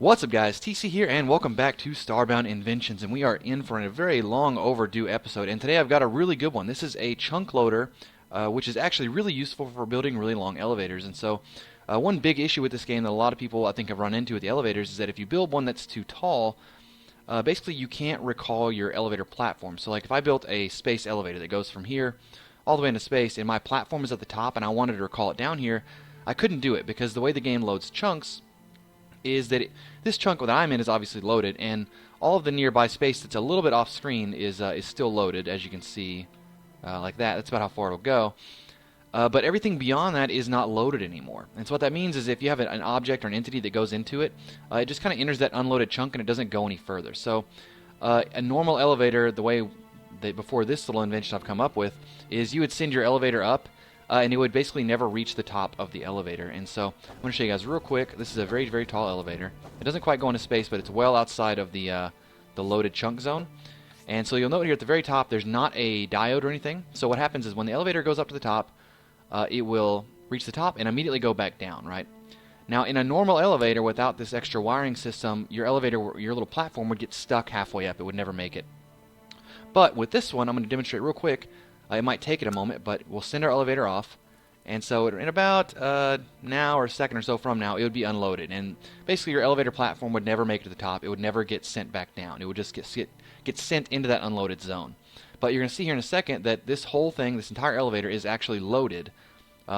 What's up, guys? TC here, and welcome back to Starbound Inventions. And we are in for a very long overdue episode. And today I've got a really good one. This is a chunk loader, which is actually really useful for building really long elevators. And so, one big issue with this game that a lot of people I think have run into with the elevators is that if you build one that's too tall, basically you can't recall your elevator platform. So, like if I built a space elevator that goes from here all the way into space, and my platform is at the top, and I wanted to recall it down here, I couldn't do it because the way the game loads chunks is that this chunk that I'm in is obviously loaded, and all of the nearby space that's a little bit off screen is still loaded, as you can see, like that. That's about how far it'll go. But everything beyond that is not loaded anymore. And so what that means is if you have an object or an entity that goes into it, it just kind of enters that unloaded chunk and it doesn't go any further. So a normal elevator, the way that before this little invention I've come up with, is you would send your elevator up, and it would basically never reach the top of the elevator. And so I'm going to show you guys real quick. This is a very, very tall elevator. It doesn't quite go into space, but it's well outside of the loaded chunk zone. And so you'll note here at the very top there's not a diode or anything. So what happens is when the elevator goes up to the top, it will reach the top and immediately go back down, right? Now in a normal elevator without this extra wiring system, your elevator, your little platform would get stuck halfway up. It would never make it. But with this one, I'm going to demonstrate real quick. It might take it a moment, but we'll send our elevator off, and so in about now or a second or so from now, it would be unloaded, and basically your elevator platform would never make it to the top. It would never get sent back down. It would just get sent into that unloaded zone. But you're going to see here in a second that this whole thing, this entire elevator, is actually loaded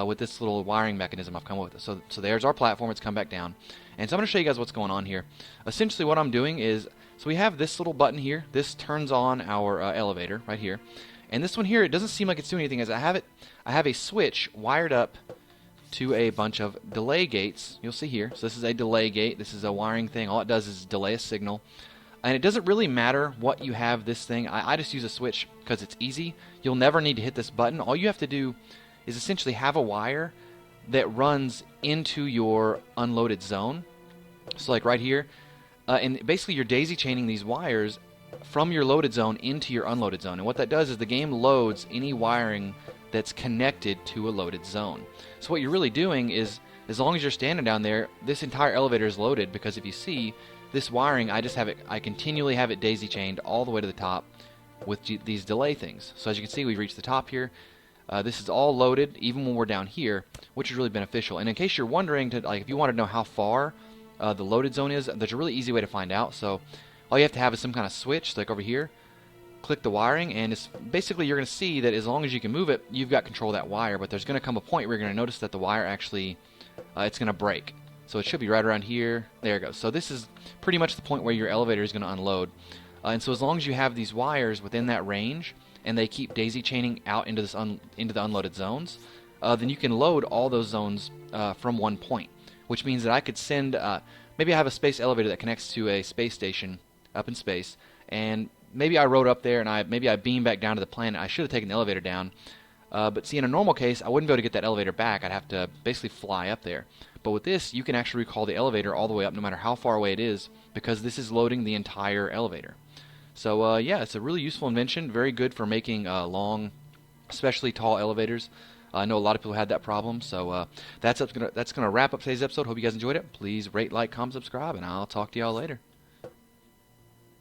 with this little wiring mechanism I've come up with. So there's our platform. It's come back down, and so I'm going to show you guys what's going on here. Essentially, what I'm doing is, so we have this little button here. This turns on our elevator right here. And this one here, it doesn't seem like it's doing anything, as I have a switch wired up to a bunch of delay gates. You'll see here. So this is a delay gate. This is a wiring thing. All it does is delay a signal. And it doesn't really matter what you have this thing. I just use a switch because it's easy. You'll never need to hit this button. All you have to do is essentially have a wire that runs into your unloaded zone. So like right here. And basically you're daisy chaining these wires from your loaded zone into your unloaded zone. And what that does is the game loads any wiring that's connected to a loaded zone. So what you're really doing is, as long as you're standing down there, this entire elevator is loaded, because if you see this wiring, I continually have it daisy chained all the way to the top with these delay things. So as you can see, we've reached the top here. This is all loaded even when we're down here, which is really beneficial. And in case you're wondering, if you want to know how far the loaded zone is, there's a really easy way to find out. So all you have to have is some kind of switch, like over here. Click the wiring, and it's basically you're going to see that as long as you can move it, you've got control of that wire. But there's going to come a point where you're going to notice that the wire actually, it's going to break. So it should be right around here. There it goes. So this is pretty much the point where your elevator is going to unload. And so as long as you have these wires within that range, and they keep daisy chaining out into into the unloaded zones, then you can load all those zones from one point. Which means that I could send, maybe I have a space elevator that connects to a space station up in space, and maybe I rode up there and maybe I beamed back down to the planet. I should have taken the elevator down, but see, in a normal case I wouldn't be able to get that elevator back. I'd have to basically fly up there. But with this, you can actually recall the elevator all the way up, no matter how far away it is, because this is loading the entire elevator. So yeah, it's a really useful invention, very good for making long, especially tall elevators. I know a lot of people had that problem. So that's gonna wrap up today's episode. Hope you guys enjoyed it. Please rate, like, comment, subscribe, and I'll talk to y'all later.